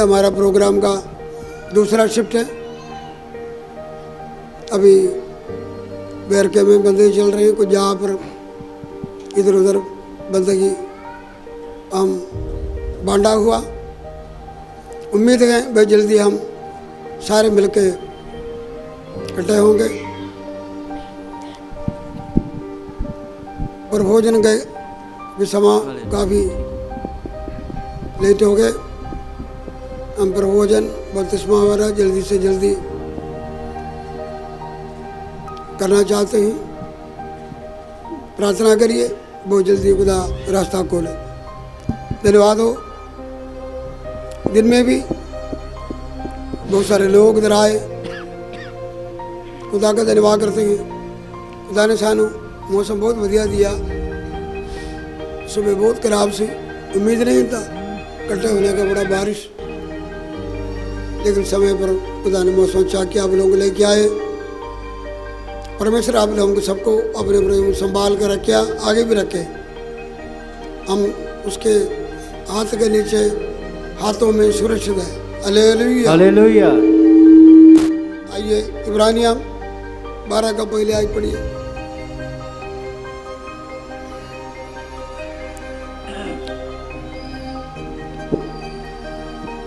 हमारा प्रोग्राम का दूसरा शिफ्ट है। अभी बैरके में बंदगी चल रही है, कुछ जहाँ पर इधर उधर बंदगी हम बांटा हुआ। उम्मीद है भाई जल्दी हम सारे मिलके इकट्ठे होंगे। पर भोजन गए भी समा काफ़ी लेट हो गए। हम प्रभोजन बपतिस्मा वगैरह जल्दी से जल्दी करना चाहते हैं। प्रार्थना करिए बहुत जल्दी खुदा रास्ता खोले। धन्यवाद हो। दिन में भी बहुत सारे लोग इधर आए, खुदा का धन्यवाद करते हैं। खुदा ने सानू मौसम बहुत बढ़िया दिया। सुबह बहुत खराब सी, उम्मीद नहीं था इकट्ठे होने का, बड़ा बारिश, लेकिन समय पर खुदा ने मौसम अच्छा किया, आप लोगों को लेके आए। परमेश्वर आप लोगों को सबको अपने अपने संभाल कर रखे, आगे भी रखे। हम उसके हाथ के नीचे हाथों में सुरक्षित है। Hallelujah hallelujah. आइए इब्रानिया 12 का पहले आय पढ़िए।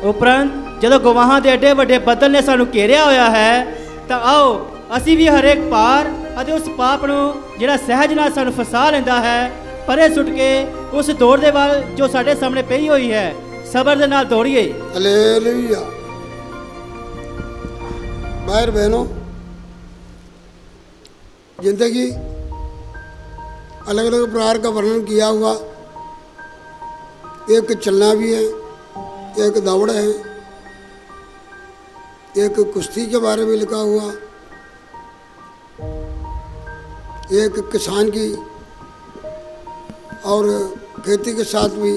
उपरंत ਜਦੋਂ ਗਵਾਹਾਂ ਦੇ ਏਡੇ ਵੱਡੇ ਬੱਦਲ ਨੇ ਸਾਨੂੰ ਘੇਰਿਆ ਹੋਇਆ ਹੈ, ਤਾਂ ਆਓ ਅਸੀਂ ਵੀ ਹਰੇਕ ਪਾਰ ਅਤੇ ਉਸ ਪਾਪ ਨੂੰ ਜਿਹੜਾ ਸਹਿਜ ਨਾਲ ਸਾਨੂੰ ਫਸਾ ਲੈਂਦਾ ਹੈ, ਪਰੇ ਸੁੱਟ ਕੇ ਉਸ ਦੌੜ ਦੇ ਵੱਲ ਜੋ ਸਾਡੇ ਸਾਹਮਣੇ ਪਈ ਹੋਈ ਹੈ, ਸਬਰ ਦੇ ਨਾਲ ਦੌੜੀਏ। हालेलुया। भाई बहनों, जिंदगी अलग अलग प्रकार का वर्णन किया हुआ। एक चलना भी है, एक दौड़ है, एक कुश्ती के बारे में लिखा हुआ, एक किसान की और खेती के साथ भी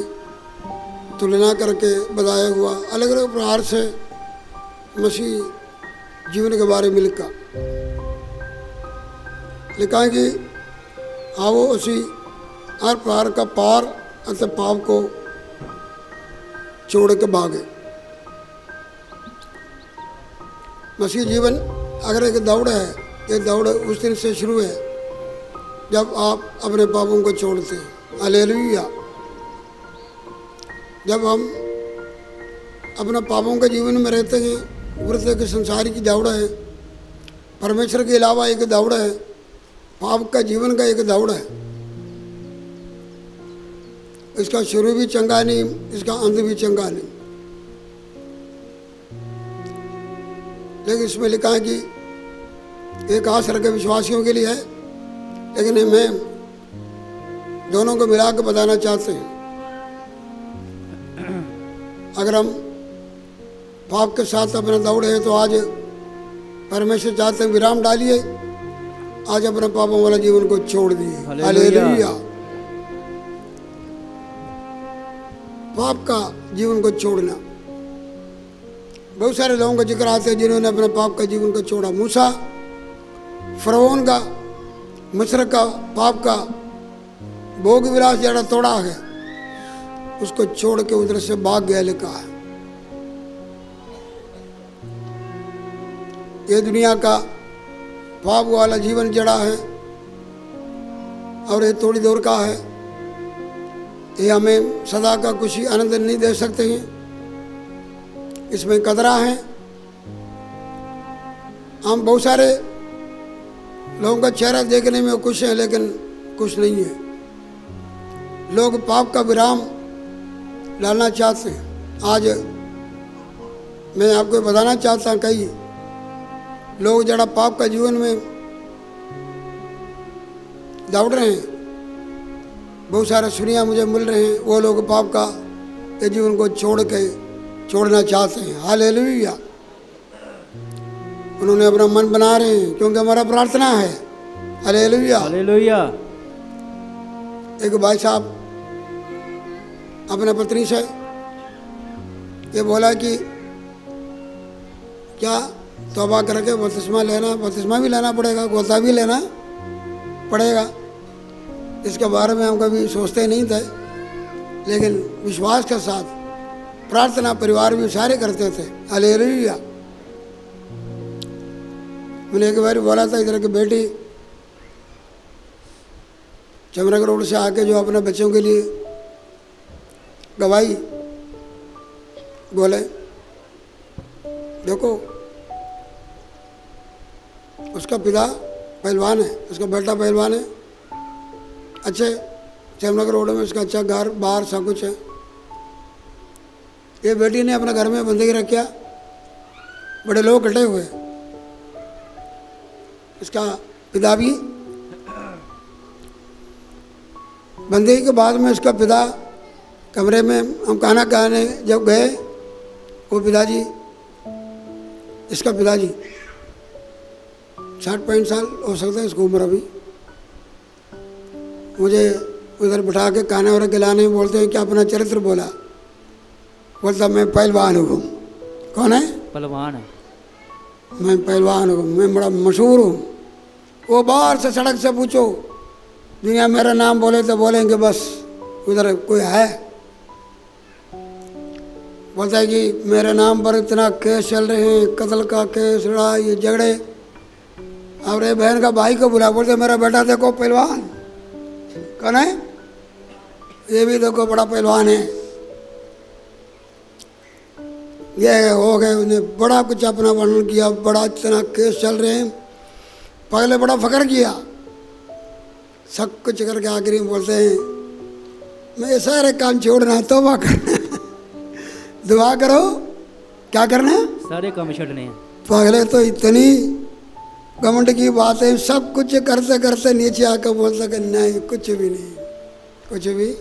तुलना करके बताया हुआ। अलग अलग प्रकार से मसीह जीवन के बारे में लिखा है कि आओ उसी हर प्रकार का पार अतः पाप को छोड़ के भागे। मसीह जीवन अगर एक दौड़ है, ये दौड़ उस दिन से शुरू है जब आप अपने पापों को छोड़ते हैं। हालेलुया। जब हम अपने पापों के जीवन में रहते हैं, वृत्ति के संसार की दौड़ है, परमेश्वर के अलावा एक दौड़ है, पाप का जीवन का एक दौड़ है। इसका शुरू भी चंगा नहीं, इसका अंत भी चंगा नहीं। लेकिन इसमें लिखा है कि एक आश्रय के विश्वासियों के लिए है, लेकिन मैं दोनों को मिला के बताना चाहते हैं। अगर हम पाप के साथ अपना दौड़े हैं तो आज परमेश्वर चाहते हैं विराम डालिए, आज अपने पापों वाला जीवन को छोड़ दिए। हालेलुया। पाप का जीवन को छोड़ना, बहुत सारे लोगों का जिक्र आते हैं जिन्होंने अपने पाप का जीवन को छोड़ा। मूसा फरौन का, मिस्र का पाप का भोग विलास जरा तोड़ा है, उसको छोड़ के उधर से भाग गया लिखा है। ये दुनिया का पाप वाला जीवन जड़ा है और ये थोड़ी देर का है, ये हमें सदा का कुछ आनंद नहीं दे सकते हैं। इसमें कदरा है। हम बहुत सारे लोगों का चेहरा देखने में खुश हैं, लेकिन खुश नहीं है। लोग पाप का विराम डालना चाहते हैं। आज मैं आपको बताना चाहता हूँ, कई लोग जरा पाप का जीवन में दौड़ रहे हैं, बहुत सारे सुनिया मुझे मिल रहे हैं, वो लोग पाप का के जीवन को छोड़ना चाहते हैं। हालेलुया। उन्होंने अपना मन बना रहे हैं, क्योंकि हमारा प्रार्थना है। Hallelujah hallelujah. एक भाई साहब अपने पत्नी से ये बोला कि क्या तौबा करके बपतिस्मा भी लेना पड़ेगा, गोता भी लेना पड़ेगा। इसके बारे में हम कभी सोचते नहीं थे, लेकिन विश्वास के साथ प्रार्थना परिवार में सारे करते थे। हालेलुया। मैंने एक बार बोला था, इधर की बेटी चमरक रोड से आके जो अपने बच्चों के लिए गवाही बोले, देखो उसका पिता पहलवान है, उसका बेटा पहलवान है, अच्छे चमरक रोड में उसका अच्छा घर बार सब कुछ है। ये बेटी ने अपने घर में बंदगी रखा, बड़े लोग इकट्ठे हुए, इसका पिता भी। बंदगी के बाद में उसका पिता कमरे में हम खाना खाने जब गए, वो पिताजी, इसका पिताजी 60-65 साल हो सकता है इसको उम्र अभी, मुझे उधर बिठा के खाना वाना खिलाने में बोलते हैं कि अपना चरित्र बोला। बोलता मैं पहलवान हूँ। कौन है? पहलवान है। मैं पहलवान हूँ, मैं बड़ा मशहूर हूँ। वो बाहर से सड़क से पूछो, दुनिया मेरा नाम बोले तो बोलेंगे बस उधर कोई है। बोलता है कि मेरे नाम पर इतना केस चल रहे हैं, कत्ल का केस, लड़ाई झगड़े। और ये बहन का भाई को बुला, बोलते मेरा बेटा देखो पहलवान। कौन है? ये भी देखो बड़ा पहलवान है। ये हो गए, उन्हें बड़ा कुछ अपना वर्णन किया, बड़ा इतना केस चल रहे हैं। पहले बड़ा फख्र किया, सब कुछ करके आखिरी में बोलते हैं मैं ये सारे काम छोड़ना, तौबा करना, दुआ करो। क्या करना है? सारे काम छोड़ने हैं। पहले तो इतनी घमंड की बात है, सब कुछ करते करते नीचे आकर बोलता कि नहीं कुछ भी नहीं, कुछ भी।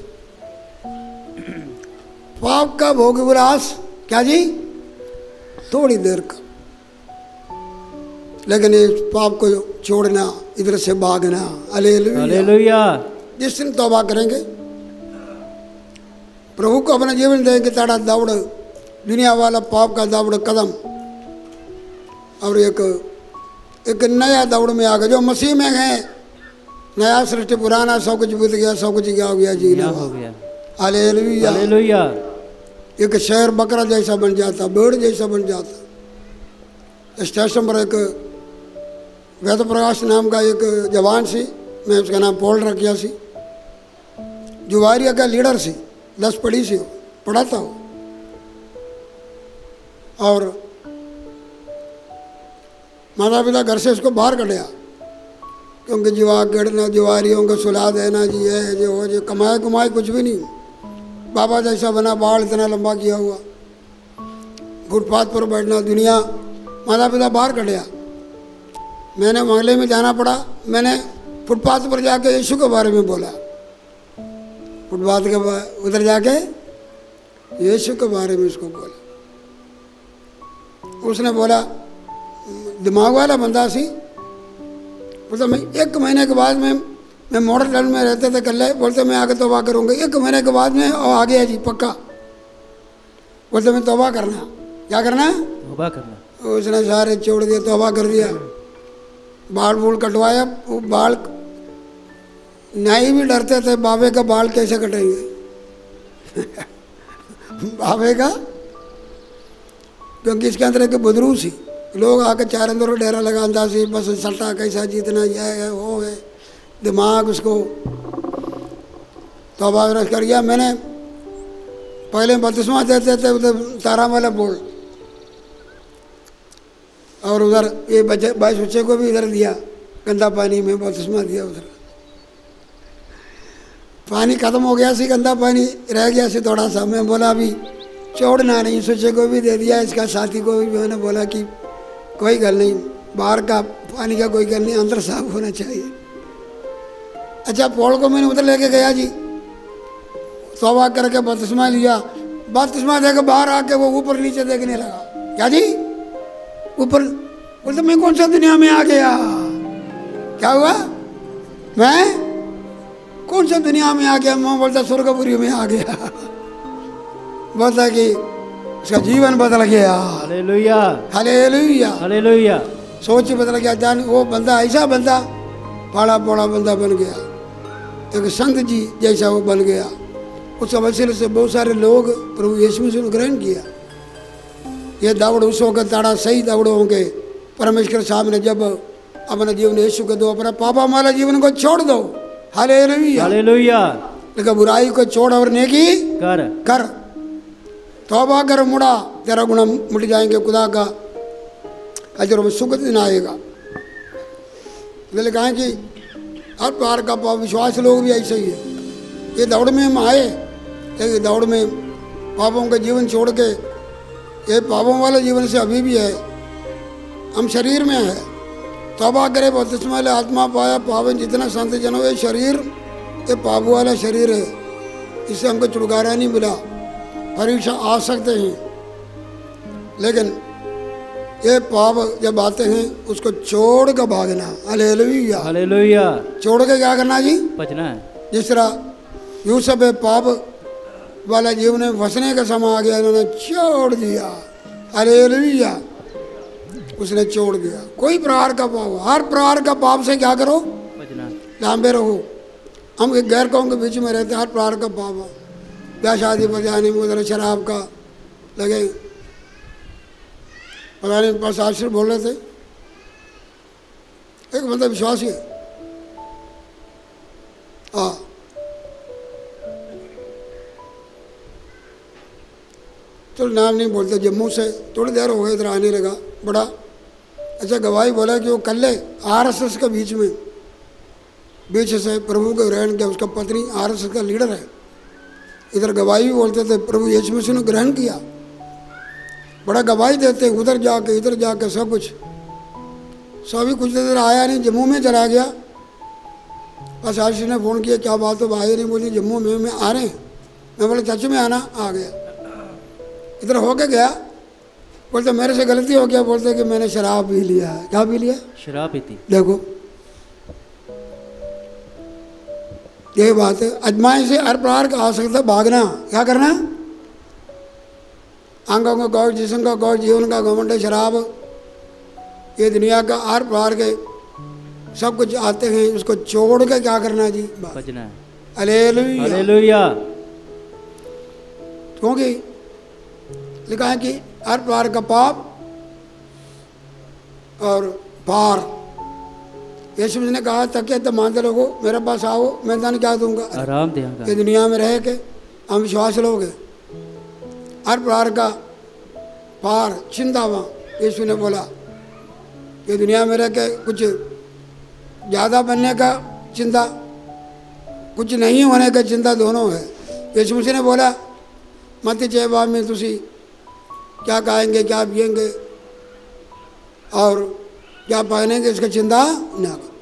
पाप का भोग विलास क्या जी? थोड़ी देर का, लेकिन इस पाप को छोड़ना, इधर से भागना। Hallelujah, hallelujah. जिस दिन तौबा करेंगे, प्रभु को अपना जीवन देंगे, ताड़ा दौड़ दुनिया वाला पाप का दौड़ कदम, और एक नया दौड़ में आ गए जो मसीह में गए। नया सृष्टि पुराना सब कुछ बीत गया, सब कुछ क्या हो गया जी, हो गया। Hallelujah, hallelujah. एक शेर बकरा जैसा बन जाता, भेड़ जैसा बन जाता। स्टेशन पर एक वेद प्रकाश नाम का एक जवान सी, मैं उसका नाम पॉल रखिया सी, जुवारिया का लीडर सी, 10 पढ़ी सी, पढ़ाता हो। और माता पिता घर से उसको बाहर कढ़िया, क्योंकि जुआ गढ़ना, जुआरियों को सुला देना जी, है जो हो जो, कमाए कमाए कुछ भी नहीं। बाबा जैसा बना, बाल इतना लंबा किया हुआ, फुटपाथ पर बैठना, दुनिया। माता पिता बाहर कढ़िया, मैंने मोहल्ले में जाना पड़ा। मैंने फुटपाथ पर जाके यीशु के बारे में बोला, फुटपाथ के उधर जाके यीशु के बारे में उसको बोला। उसने बोला, दिमाग वाला बंदा सी, बोलता मैं 1 महीने के बाद मैं मॉडल टाउन में रहते थे कल, बोलते मैं आगे तौबा करूँगा। 1 महीने के बाद में और आ गया जी पक्का। बोलते मैं तौबा करना। क्या करना? तौबा करना। उसने सारे छोड़ दिए, तौबा कर दिया, बाल बूल कटवाया। वो बाल नाई भी डरते थे, बाबे का बाल कैसे कटेंगे बाबे का, क्योंकि इसके अंदर एक बदरू सी, लोग आके चार अंदर डेरा लगाता सी, बस सट्टा कैसा जीतना, यह है वो है, दिमाग उसको। तौबा कर गया मैंने। पहले बपतिस्मा देते थे उधर तारा वाला बोल, और उधर ये बच्चे 22 बच्चे को भी इधर दिया, गंदा पानी में बपतिस्मा दिया। उधर पानी खत्म हो गया सी, गंदा पानी रह गया सी थोड़ा सा। मैं बोला अभी छोड़ना नहीं, सोचे को भी दे दिया, इसका साथी को भी मैंने बोला कि कोई गल नहीं, बाहर का पानी का कोई गल नहीं, अंदर साफ होना चाहिए। अच्छा, पौड़ को मैंने उधर लेके गया जी, तौबा करके बपतिस्मा लिया। बपतिस्मा देकर बाहर आके वो ऊपर नीचे देखने लगा। क्या जी? ऊपर। बोलते मैं कौन सा दुनिया में आ गया? क्या हुआ? मैं कौन सा दुनिया में आ गया? मैं बोलता स्वर्गपुरी में आ गया। बोलता कि उसका जीवन बदल गया। Hallelujah, hallelujah, hallelujah. सोच बदल गया। जान वो बंदा ऐसा बंदा, बड़ा बड़ा बंदा बन गया, एक संत जी जैसा वो बन गया। उस वसीले से बहुत सारे लोग प्रभु यीशु मसीह को ग्रहण किया। ये दौड़ उस वक्त ताड़ा सही दौड़ होंगे। परमेश्वर साहब ने जब अपने जीवन यीशु के दो अपना पापा वाला जीवन को छोड़ दो, हालेलुया हालेलुया, लेकिन बुराई को छोड़ और नेकी कर तौबा कर, मुड़ा तेरा गुना मिट जाएंगे, खुदा का अजर में सुख दिन आएगा। इसलिए कहें कि हर प्रकार का पाप विश्वास लोग भी ऐसे ही है। ये दौड़ में हम आए, लेकिन दौड़ में पापों का जीवन छोड़ के ये पापों वाला जीवन से अभी भी है, हम शरीर में है। तौबा करे बपतिस्मा ले आत्मा पाया पावन जितना संत जनो, ये शरीर ये पाप वाला शरीर है, इससे हमको छुटकारा नहीं मिला। परीक्षा आ सकते हैं, लेकिन ये पाप जब आते हैं उसको छोड़ कर भागना, हालेलुया हालेलुया, छोड़ के क्या करना जी, बचना है। जिस तरह यूसुफ पाप वाला जीवन में फंसने का समय आ गया, इन्होंने छोड़ दिया, हालेलुया, उसने छोड़ दिया। कोई प्रकार का पाप, हर प्रकार का पाप से क्या करो, बचना, लांबे रहो। हम एक गैर कौम के बीच में रहते हैं, हर प्रकार का पाप, ब्याह शादी पर जाने में उधर शराब का लगे, पता नहीं पास आश्रम बोल रहे थे, एक मतलब विश्वासी है, हाँ चलो नाम नहीं बोलते, जम्मू से थोड़ी देर हो गई इधर आने लगा, बड़ा अच्छा गवाही बोला कि वो कल्ले आरएसएस के बीच से प्रभु को ग्रहण किया, उसका पत्नी आरएसएस का लीडर है। इधर गवाही भी बोलते थे, प्रभु यीशु मसीह ने ग्रहण किया, बड़ा गवाही देते, उधर जाके इधर जाके सब कुछ। सभी कुछ देर आया नहीं, जम्मू में चला गया। बस आशीष ने फ़ोन किया, क्या बात हो, आए नहीं, बोली जम्मू में आ रहे हैं। मैं बोले चाचू में आना, आ गया। इधर होके गया, बोलते मेरे से गलती हो गया, बोलते कि मैंने शराब पी लिया। क्या पी लिया, शराब पी थी। देखो यही बात है, अजमाइश से हर प्रकार का आ सकता, भागना, क्या करना, अंगों का गौर, जिस्म का गौर, जीवन का घमंड, शराब, ये दुनिया का हर प्रकार के सब कुछ आते हैं, उसको छोड़ के क्या करना जी, बचना है, हालेलुया हालेलुया। क्योंकि लिखा है कि हर प्रकार का पाप और पार, यीशु ने कहा तकिया तो मानते लोगो मेरे पास आओ, मैं ताने क्या दूंगा, आराम देगा। ये दुनिया में रह के हम विश्वास लोगे, हर प्रकार का पार चिंता वहाँ यीशु ने बोला, ये दुनिया में रह के कुछ ज़्यादा बनने का चिंता, कुछ नहीं होने का चिंता, दोनों है। यीशु ने बोला मत चेबा में तुसी क्या खाएंगे, क्या पिएंगे और क्या पहनेंगे, इसका चिंता ना करो,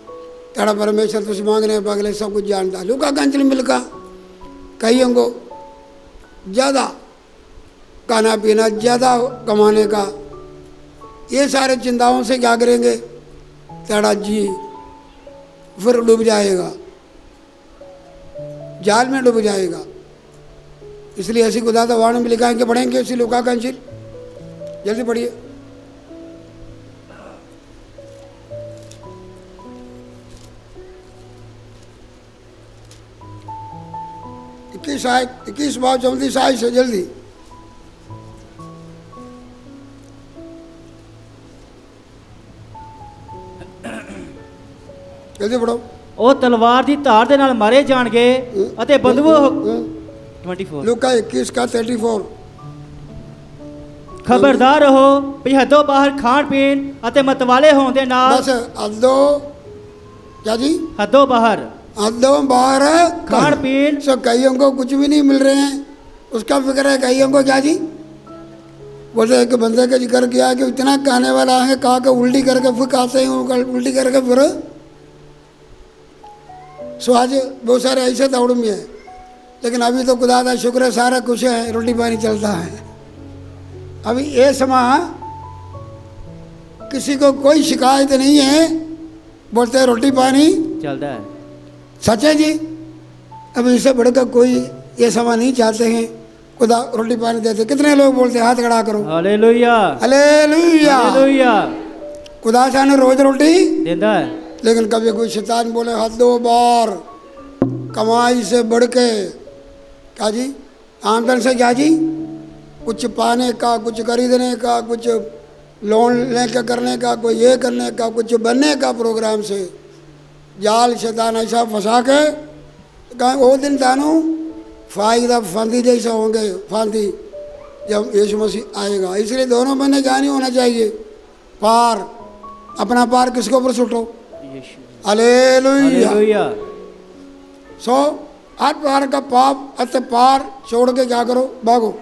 तेरा परमेश्वर तुझे मांगने पगले सब कुछ जानता। लूका का अंचल मिलका कईयों को ज़्यादा खाना पीना, ज़्यादा कमाने का, ये सारे चिंताओं से क्या करेंगे, तेरा जी फिर डूब जाएगा, जाल में डूब जाएगा। इसलिए ऐसी खुदा तो वाणी में लिखा है कि पढ़ेंगे इसी लूका का अंचल, जल्दी पढ़िए। इक्कीस बार 34 आयत से जल्दी, जल्दी पढ़ो। ਉਹ ਤਲਵਾਰ ਦੀ ਧਾਰ ਦੇ ਨਾਲ ਮਾਰੇ ਜਾਣਗੇ ਅਤੇ ਬੰਦੂਕ 24 लूका 21 का 34 ਖਬਰਦਾਰ ਰਹੋ ਵੀ ਹੱਦੋਂ ਬਾਹਰ ਖਾਣ ਪੀਣ ਅਤੇ ਮਤਵਾਲੇ ਹੋਣ ਦੇ ਨਾਲ, बस हदो क्या जी, हदों बाहर, हदों बाहर खान पीन, सब कईयों को कुछ भी नहीं मिल रहे हैं, उसका फिक्र है कईयों को क्या जी, बोलते एक बंदे का जिक्र किया कि इतना खाने वाला है, कहा के उल्टी करके फिर खाते हैं, उल्टी करके फिर। सो आज बहुत सारे ऐसे दौड़ में है, लेकिन अभी तो खुदा का शुक्र है, सारा कुछ है, रोटी पानी चलता है। अभी ये समय किसी को कोई शिकायत नहीं है, बोलते हैं रोटी पानी चलता है, सच है जी। अभी इससे बढ़कर कोई ये समय नहीं चाहते हैं, खुदा रोटी पानी देते। कितने लोग बोलते हैं, हाथ खड़ा करो, हालेलुया हालेलुया हालेलुया। खुदा साने रोज रोटी देता है, लेकिन कभी कोई शैतान बोले हाथ दो बार कमाई से बढ़ के क्या जी? आमदन से क्या जी? कुछ पाने का, कुछ खरीदने का, कुछ लोन लेकर करने का, कोई ये करने का, कुछ बनने का प्रोग्राम से जाल शैतान ऐसा फंसा के कहीं वो दिन तानू फायदा फांदी जैसा होंगे, फांदी जब यीशु मसीह आएगा। इसलिए दोनों बने क्या नहीं होना चाहिए? पार, अपना पार किसके ऊपर सुटो? हालेलुया। सो हर प्रकार का पाप अत पार छोड़ के क्या करो? भागो।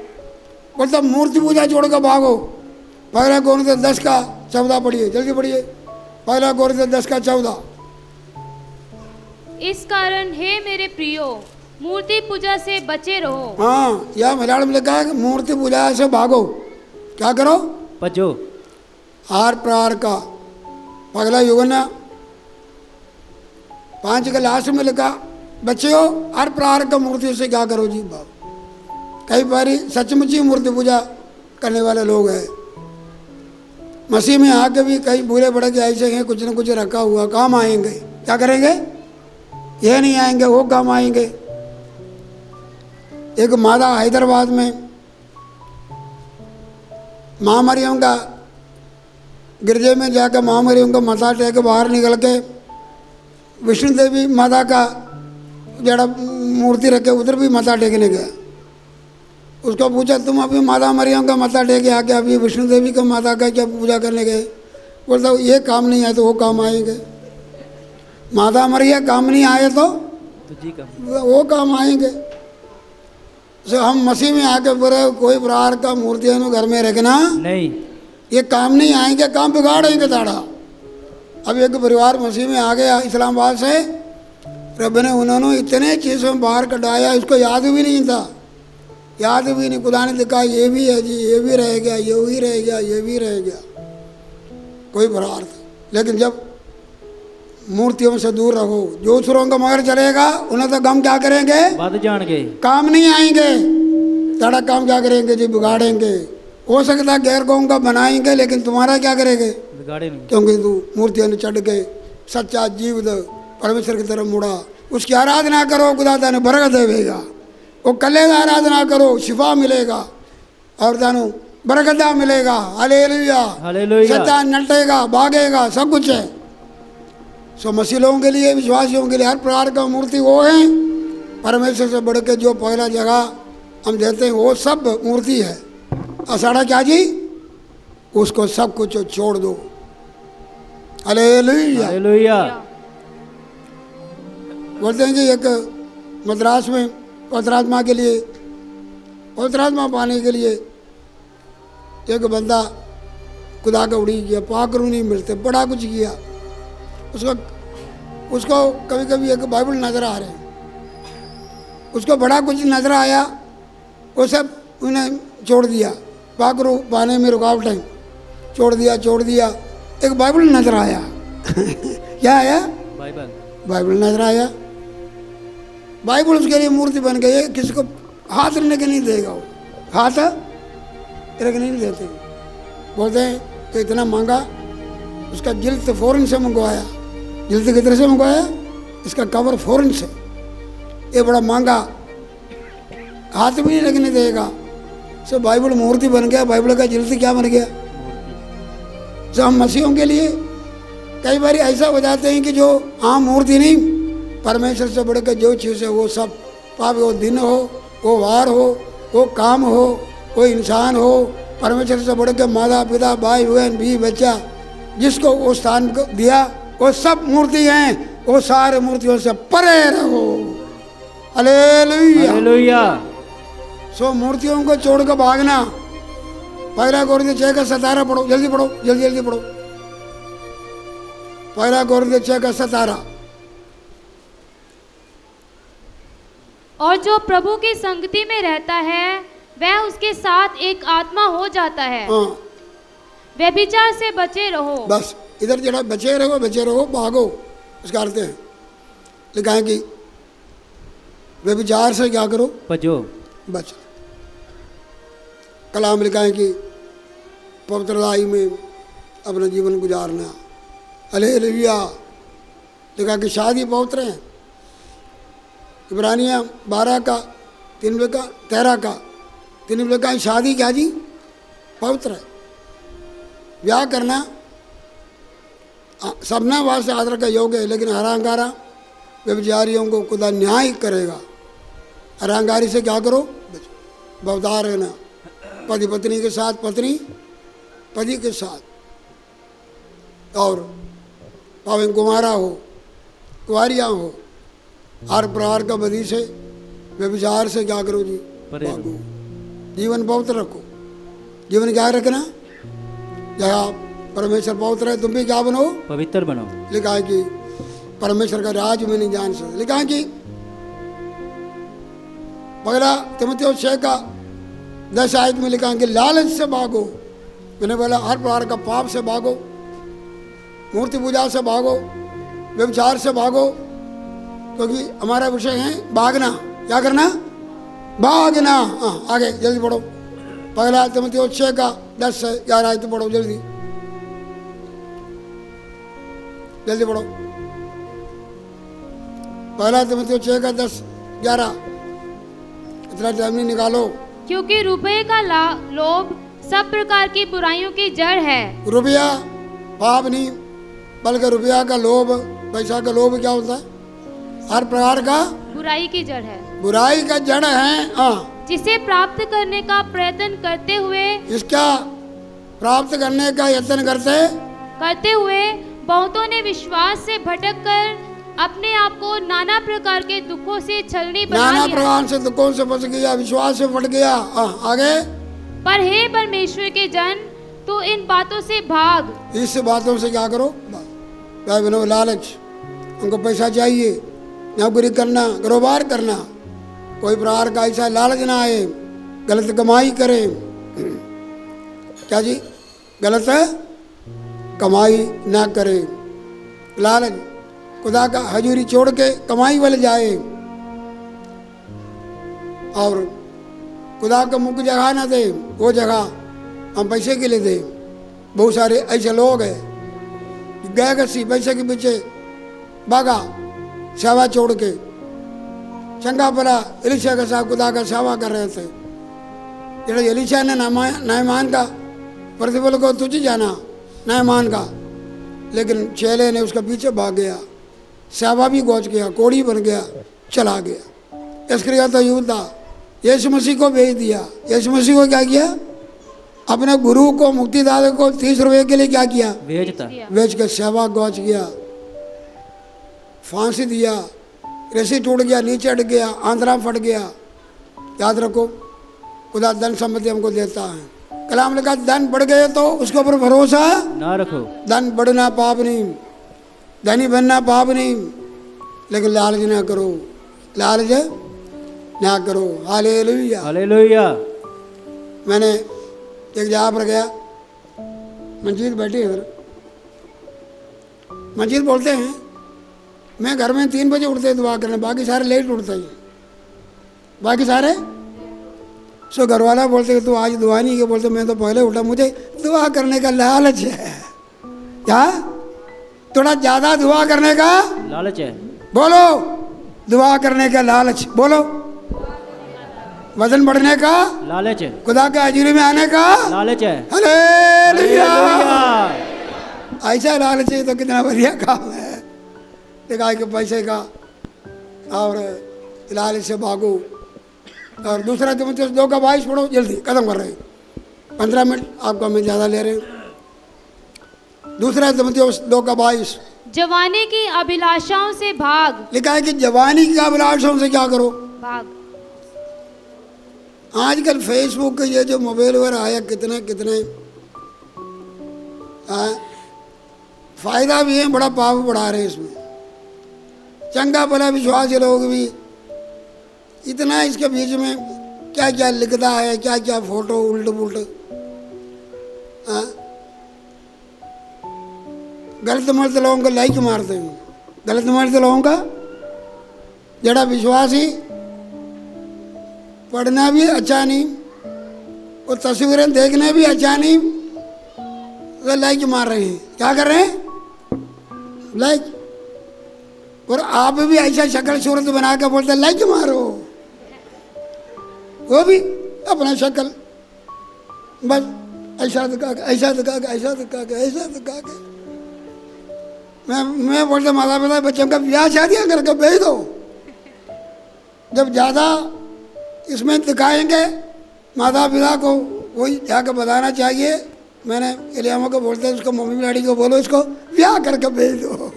मतलब मूर्ति पूजा छोड़ के भागो। पहला कोरिन्थियों 10:14 पढ़िए, जल्दी पढ़िए। पहला कोरिन्थियों 10:14। इस कारण हे मेरे प्रियो, मूर्ति पूजा से बचे रहो। हाँ, यह मलयालम में लिखा है कि मूर्ति पूजा से भागो। क्या करो? भजो। हर प्रकार का, पगला यूहन्ना 5 के लास्ट में लिखा, बच्चे हो हर प्रकार का मूर्ति से क्या करो जी बाप। कई बारी सचमुच ही मूर्ति पूजा करने वाले लोग हैं, मसीह में आके भी कई बुरे बड़े के ऐसे हैं, कुछ न कुछ रखा हुआ, काम आएंगे। क्या करेंगे? ये नहीं आएंगे, वो काम आएंगे। एक मादा हैदराबाद में माँ मरियम का गिरजे में जाकर माँ मरियम का मथा टेक बाहर निकल के विष्णु देवी माता का जड़ा मूर्ति रखे उधर भी मथा टेकने गया। उसको पूछा, तुम अभी माता मरियम का मथा टेके आके अभी विष्णु देवी का माता का क्या पूजा करने गए? बोलता ये काम नहीं आए तो वो काम आएंगे। माता मरियम काम नहीं आए तो जी वो काम आएंगे। सो हम मसीह में आके बोले कोई प्रकार का मूर्तियां घर में रखना नहीं, ये काम नहीं आएंगे, काम बिगाड़ेंगे ताड़ा। अब एक परिवार मसीह में आ गया इस्लामाबाद से, रब ने उन्होंने इतने चीज़ों में बाहर कटाया, इसको याद भी नहीं था, याद भी नहीं। खुदा ने दिखा ये भी है जी, ये भी रह गया, ये भी रह गया, ये भी रह गया, कोई बरार था। लेकिन जब मूर्तियों से दूर रहो, जो सुरों का मगर चलेगा उन्हें तो गम क्या करेंगे? बद जाएंगे, काम नहीं आएंगे। ताड़ा काम क्या करेंगे जी? बिगाड़ेंगे। हो सकता है गैर कौम का बनाएंगे, लेकिन तुम्हारा क्या करेंगे? बिगाड़ेंगे। क्योंकि तू मूर्तियों ने चढ़ के सच्चा जीवित परमेश्वर की तरफ मुड़ा। उसकी आराधना करो, खुदा तेने बरकत देगा। वो कलेगा आराधना करो, शिफा मिलेगा और तेनू बरकत मिलेगा। Hallelujah, hallelujah. शैतान नटेगा, भागेगा, सब कुछ है। सो मसीह लोगों के लिए, विश्वासियों के लिए हर प्रकार का मूर्ति वो है। परमेश्वर से बढ़ के जो पहला जगह हम देते हैं वो सब मूर्ति है। असाड़ा क्या जी? उसको सब कुछ छोड़ दो। Hallelujah, hallelujah. बोलते हैं कि एक मद्रास में पवित्रात्मा के लिए, पवित्रात्मा पाने के लिए एक बंदा खुदा का उड़ी गया, पाकरू नहीं मिलते, बड़ा कुछ किया। उसको कभी कभी एक बाइबल नज़र आ रहे हैं, उसको बड़ा कुछ नज़र आया, वो सब उन्हें छोड़ दिया। पाकरू पाने में रुकावटें, छोड़ दिया। एक बाइबल नज़र आया क्या आया? बाइबल नज़र आया। बाइबल उसके लिए मूर्ति बन गई। किसी को हाथ रखने के नहीं देगा, वो हाथ रखने नहीं देते। बोलते हैं तो इतना महंगा, उसका जिल्द फौरन से मंगवाया। जिल्द कितने से मंगवाया? इसका कवर फौरन से। ये बड़ा महंगा, हाथ भी नहीं रखने देगा। सो बाइबल मूर्ति बन गया। बाइबल का जिल्द क्या बन गया? सो हम मसीहों के लिए कई बार ऐसा हो जाते हैं कि जो आम मूर्ति नहीं, परमेश्वर से बढ़ के जो चीज़ है वो सब पाप, वो दिन हो, वो वार हो, वो काम हो, वो इंसान हो, परमेश्वर से बढ़ के माता पिता भाई बहन भी बच्चा, जिसको वो स्थान को दिया वो सब मूर्ति हैं। वो सारे मूर्तियों से परे रहो। Hallelujah, hallelujah. सो मूर्तियों को छोड़ कर भागना। पहला कोरिन्थियों 6:17 पढ़ो, जल्दी पढ़ो, जल्दी पढ़ो। पहला कोरिन्थियों 6:17। और जो प्रभु की संगति में रहता है वह उसके साथ एक आत्मा हो जाता है। हाँ, व्यभिचार से बचे रहो। बस इधर जरा बचे रहो, भागो। इसका अर्थ है लिखा है कि व्यभिचार से क्या करो? भजो, बच। कलाम लिखा है कि पवित्रताई में अपना जीवन गुजारना। हालेलुया। लिखा कि शादी पवित्र है। इब्रानिया 12 का तीन बोले का तेरा का, तीन बोले का शादी क्या जी पवित्र है, ब्याह करना सबना वास्ते आदर का योग्य है, लेकिन हरांगारा व्यभिचारियों को खुदा न्याय करेगा। हरांगारी से क्या करो, बवदार रहना, पति पत्नी के साथ, पत्नी पति के साथ, और पावन कुमारा हो कुआरियाँ हो, हर प्रकार का बदी से व्यभिचार से क्या करो जी भागो, जीवन पवित्र रखो। जीवन क्या रखना, जहाँ परमेश्वर पवित्र है तुम भी क्या बनो, पवित्र बनो। लिखा है कि परमेश्वर का राज में नहीं जान सकते। लिखा है कि पहला तिमोथेयुस 6 का 10 आयत में लिखा है कि लालच से भागो। मैंने बोला हर प्रकार का पाप से भागो, मूर्ति पूजा से भागो, व्यभिचार से भागो, क्योंकि हमारा विषय है भागना। क्या करना, भागना। हाँ आगे जल्दी पढ़ो, पहला तिमोथेयुस 6 का 10 से 11 आयत पढ़ो, जल्दी जल्दी पढ़ो। पहला तिमोथेयुस 6 का 10 11, इतना टाइम नहीं निकालो। क्योंकि रुपये का लोभ सब प्रकार की बुराइयों की जड़ है। रुपया पाप नहीं, बल्कि रुपया का लोभ, पैसा का लोभ क्या होता है, हर प्रकार का बुराई की जड़ है, बुराई का जड़ है। हाँ, जिसे प्राप्त करने का प्रयत्न करते हुए, इसका प्राप्त करने का यत्न करते हुए बहुतों ने विश्वास से भटक कर अपने आप को नाना प्रकार के दुखों से छलनी बना नाना लिया। प्रकार से दुखों से फंस गया, विश्वास से फट गया। आगे, पर हे परमेश्वर के जन, तो इन बातों से भाग। इस बातों से क्या करो, भाई बहनों, लालच, उनको पैसा चाहिए, नौकरी करना, कारोबार करना, कोई प्रकार का ऐसा लालच ना आए, गलत कमाई करें। क्या जी, गलत कमाई ना करें, लालच, खुदा का हजूरी छोड़ के कमाई वाले जाए, और खुदा का मुख जगह ना दे, वो जगह हम पैसे के लिए दे। बहुत सारे ऐसे लोग हैं गए कसी पैसे के पीछे भागा, सेवा छोड़ के। चंगा भला एलिशा का साहब खुदा का सेवा कर रहे थे, जेड़ा एलिशा ने नायमान का प्रतिफल को तुझे जाना, नायमान का, लेकिन चेले ने उसका पीछे भाग गया, सेवा भी गोच गया, कोड़ी बन गया, चला गया। इसके तो यूदा यीशु मसीह को भेज दिया। यीशु मसीह को क्या किया, अपने गुरु को, मुक्तिदाता को 30 रुपये के लिए क्या किया, बेच के सेवा गोच गया, फांसी दिया, रस्सी टूट गया, नीचे अट गया, आंतरा फट गया। याद रखो, खुदा धन संपत्ति हमको देता है। कलाम लिखा, धन बढ़ गए तो उसके ऊपर भरोसा ना रखो। धन बढ़ना पाप नहीं, धनी बनना पाप नहीं, लेकिन लालच ना करो, लालच ना करो। Hallelujah, hallelujah. मैंने एक जगह पर गया, मंजीत बैठी है इधर, मंजीत बोलते हैं मैं घर में 3 बजे उठते दुआ करने, बाकी सारे लेट उठते हैं, बाकी सारे। सो घर वाला बोलते कि तू आज दुआ नहीं किया, बोलते मैं तो पहले उठा, मुझे दुआ करने का लालच है। क्या, थोड़ा ज्यादा दुआ करने का लालच है, बोलो, दुआ करने का लालच, बोलो, वजन बढ़ने का लालच है, खुदा के हाजिरी में आने का लालच है। हालेलुया। ऐसा लालच है तो कितना बढ़िया काम है। देखा कि पैसे का और लालच से भागो। और दूसरा तिमोथेयुस 2 का 22 पढ़ो, जल्दी खत्म कर रहे हैं, 15 मिनट आपका मैं ज़्यादा ले रहे हैं। दूसरा तिमोथेयुस 2 का 22, जवानी की अभिलाषाओं से भाग। लिखा है कि जवानी की अभिलाषाओं से क्या करो, भाग। आजकल फेसबुक के ये जो मोबाइल वगैरह आया, कितने कितने फायदा भी है, बड़ा पाप बढ़ा रहे हैं इसमें। चंगा भला विश्वासी लोग भी इतना इसके बीच में क्या क्या लिखता है, क्या क्या फोटो उल्ट पुल्ट, गलत मलत लोगों को लाइक मारते हैं, गलत मलत लोगों का। जड़ा विश्वासी पढ़ना भी अच्छा नहीं और तस्वीरें देखने भी अच्छा नहीं, तो लाइक मार रहे हैं। क्या कर रहे हैं, लाइक। और आप भी ऐसा शक्ल सूरत बना के बोलते लाइक मारो, वो भी अपना शक्ल बस ऐसा दिखा के ऐसा दिखा के ऐसा दिखा के ऐसा दिखा के। मैं बोलता माता पिता बच्चों का ब्याह शादियाँ करके भेज दो। जब ज़्यादा इसमें दिखाएंगे माता पिता को वही जाकर बताना चाहिए। मैंने इलियामा को बोलते हैं उसको मम्मी डैडी को बोलो इसको ब्याह करके भेज दो।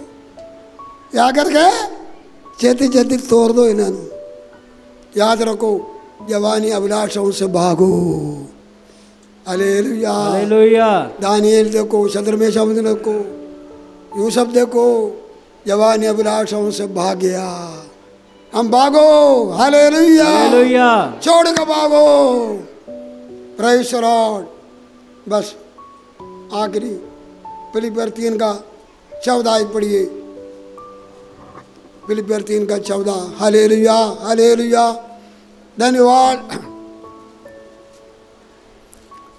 ब्याह करके छेती छेती तोड़ दो इन्होंने। याद रखो जवानी अभिलाषों से भागो। Hallelujah hallelujah. दानिएल देखो, शद्रक देखो, यूसुफ देखो, जवानी अभिलाषों से भाग गया। हम भागो। Hallelujah hallelujah. छोड़ के भागो। Praise the Lord. बस आखिरी फिलिपियर 3 का 14 पढ़िए। फिलिपियर 3 का 14। Hallelujah hallelujah. धन्यवाद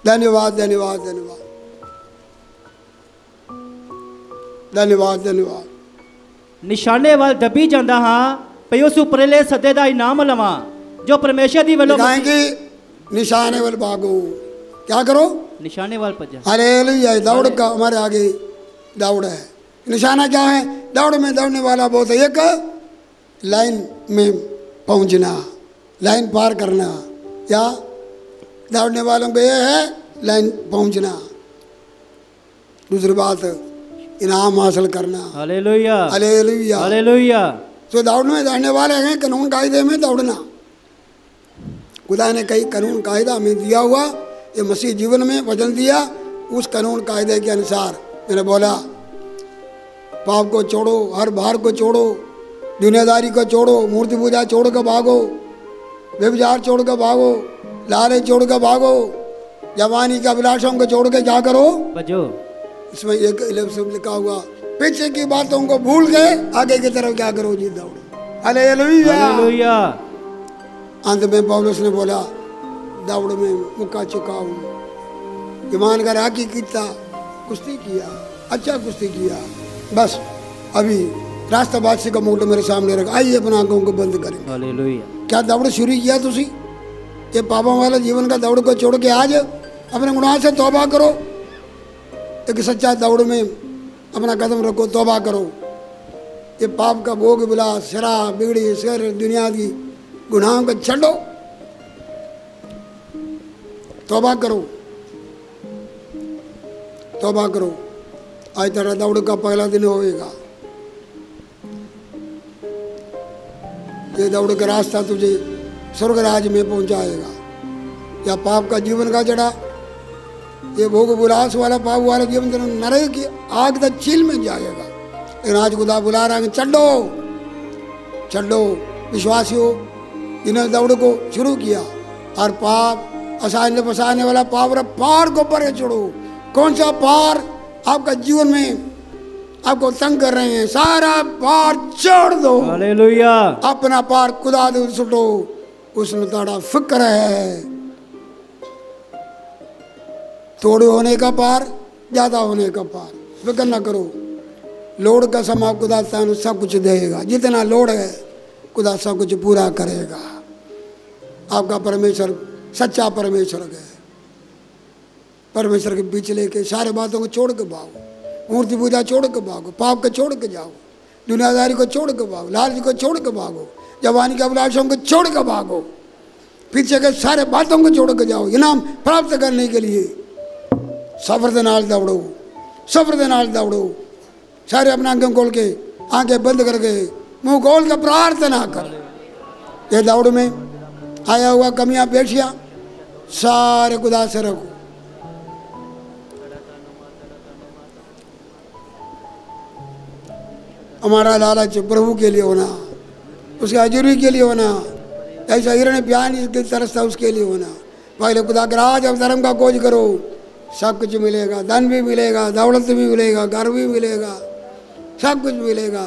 धन्यवाद धन्यवाद धन्यवाद धन्यवाद धन्यवाद। निशाने वाल दबी जांदा हां भई उस उपरले सदे दा इनाम लवां जो परमेश्वर दी वल्लों कि निशाने वाल भागो। क्या करो? निशाने वाल भजा। हालेलुया। दौड़ का हमारे आगे दौड़ है। निशाना क्या है? दौड़ में दौड़ने वाला बहुत है। एक लाइन में पहुंचना, लाइन पार करना, या दौड़ने वालों को ये है लाइन पहुंचना। दूसरी बात इनाम हासिल करना। Hallelujah hallelujah hallelujah. तो दौड़ में दौड़ने वाले हैं कानून कायदे में दौड़ना। खुदा ने कई कानून कायदा हमें दिया हुआ, ये मसीह जीवन में वचन दिया। उस कानून कायदे के अनुसार मैंने बोला पाप को छोड़ो, हर भार को छोड़ो, दुनियादारी को छोड़ो, मूर्ति पूजा छोड़ कर भागो, व्यभिचार छोड़ कर भागो, लालच छोड़ कर भागो, जवानी के अभिलाषों को छोड़ के क्या करो? बजो। इसमें एक लफ्ज़ लिखा हुआ पीछे की बातों को भूल गए आगे की तरफ क्या करो? जी दौड़ो। Hallelujah hallelujah. अंत में पौलुस ने बोला दौड़ में मुक्का चुकाओ, ईमान का राखी कीता, कुश्ती किया, अच्छा कुश्ती किया। बस अभी रास्ता बादशाह का मोटो मेरे सामने रखा। आइए अपना आंखों को बंद करें। हालेलुया। क्या दौड़ शुरू किया तुसी? ये पापों वाला जीवन का दौड़ को छोड़ के आज अपने गुनाह से तौबा करो। एक सच्चा दौड़ में अपना कदम रखो, तौबा करो। ये पाप का भोग विलास, शराब, बीड़ी, सिगरेट, दुनिया की गुनाहों को छड़ो, तौबा करो, तौबा करो। आज तेरा दौड़ का पहला दिन होएगा। ये दौड़ का रास्ता तुझे स्वर्ग राज में पहुंचाएगा। या पाप का जीवन का जड़ा, ये भोग विलास वाला पाप वाला जीवन तेरा नरक की आग तक चील में जाएगा। लेकिन आज खुदा बुला रहा है, छड्डो छड्डो। विश्वासियों जिन्होंने दौड़ को शुरू किया और पाप आसानी फंसाने वाला पाप पार को परे छोड़ो। कौन सा पार आपका जीवन में आपको तंग कर रहे हैं, सारा पार छोड़ दो। हालेलुया। अपना पार खुदा दे सुटो, उसमें थोड़ा फिक्र है। थोड़े होने का पार, ज्यादा होने का पार, फिक्र ना करो। लोड़ का समय खुदा सब कुछ देगा। जितना लोड़ है खुदा सब कुछ पूरा करेगा। आपका परमेश्वर सच्चा परमेश्वर है। परमेश्वर के बीच लेके सारे बातों को छोड़ के भागो, मूर्ति पूजा छोड़ के भागो, पाप को छोड़ के जाओ, दुनियादारी को छोड़ के भागो, लालच को छोड़ के भागो, जवानी के अभिलाषों को छोड़ के भागो, पीछे के सारे बातों को छोड़ के जाओ। इनाम प्राप्त करने के लिए सब्र दे नाल दौड़ो, सब्र दे नाल दौड़ो। सारे अपना आंखें खोल के, आंखें बंद करके, मुंह खोल के प्रार्थना कर। ये दौड़ में आया हुआ कमियां पेशियां सारे खुदा से रखो। हमारा लालच प्रभु के लिए होना, उसके हजूरी के लिए होना, ऐसा हिरण प्यान की तरस था उसके लिए होना। पहले खुदा के राज और धर्म का खोज करो, सब कुछ मिलेगा। धन भी मिलेगा, दौलत भी मिलेगा, घर भी मिलेगा, सब कुछ मिलेगा।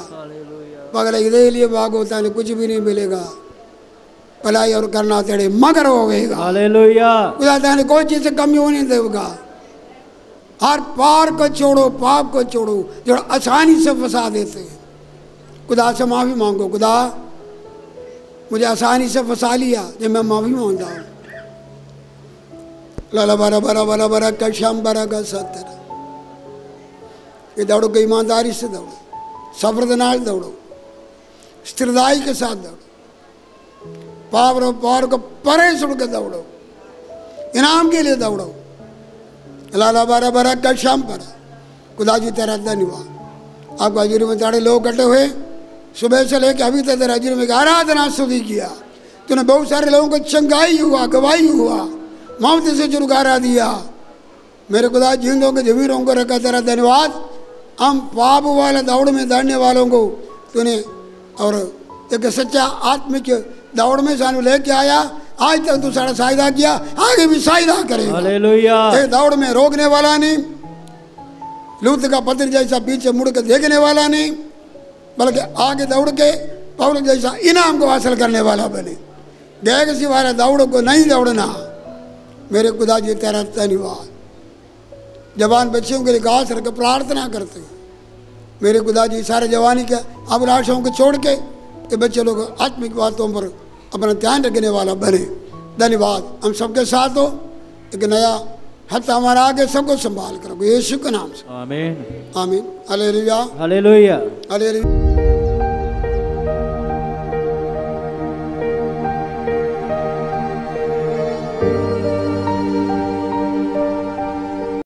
पगले इधर लिए भागो ताने कुछ भी नहीं मिलेगा। भलाई और करना तेरे मगर होगा। हालेलुया। खुदा ताने कोई चीज से कमी होने देगा। हर पार को छोड़ो, पाप को छोड़ो जो आसानी से फंसा देते हैं। खुदा से माफी मांगो, खुदा मुझे आसानी से फंसा लिया, जब मैं माफी मांगता हूँ। लाला बारा बारा बारा बारा का श्याम बारा का सत्तर। ये दौड़ो कि ईमानदारी से दौड़ो, सब्र के नाल दौड़ो, स्थिरदाई के साथ दौड़ो, पावर को परे सुन के दौड़ो, इनाम के लिए दौड़ो। लाला बारा बारा का श्याम बारा। खुदा जी तेरा धन्यवाद। आपका हजूरी में सारे लोग इकट्ठे हुए, सुबह से लेकर अभी तक तेरा हजूरी में आराधना स्तुति किया। तूने बहुत सारे लोगों को चंगाई हुआ, गवाही हुआ, मौत से छुटकारा दिया। मेरे खुदा जिंदों के जमीरों को रखा तेरा धन्यवाद। हम पाप वाले दौड़ में दौड़ने वालों को तूने और एक सच्चा आत्मिक दौड़ में सानू लेके आया। आज तक तू सारा साइदा किया, आगे भी साइदा करेगा। हालेलुया। ये दौड़ में रोकने वाला नहीं, लूत का पत्र जैसा पीछे मुड़ के देखने वाला नहीं, बल्कि आगे दौड़ के पौलुस जैसा इनाम को हासिल करने वाला बने। गैर सिवाय दौड़ को नहीं दौड़ना। मेरे खुदा जी तेरा धन्यवाद। जवान बच्चियों के लिए खास रख प्रार्थना करते हैं। मेरे खुदा जी सारे जवानी के अभिलाषाओं को छोड़ के ये बच्चे लोग आत्मिक बातों पर अपना ध्यान रखने वाला बने। धन्यवाद। हम सबके साथ हो, एक नया हफ्ता हमारा आगे सबको संभाल करो यीशु के नाम से। आमीन आमीन। Hallelujah hallelujah. हालेलुया।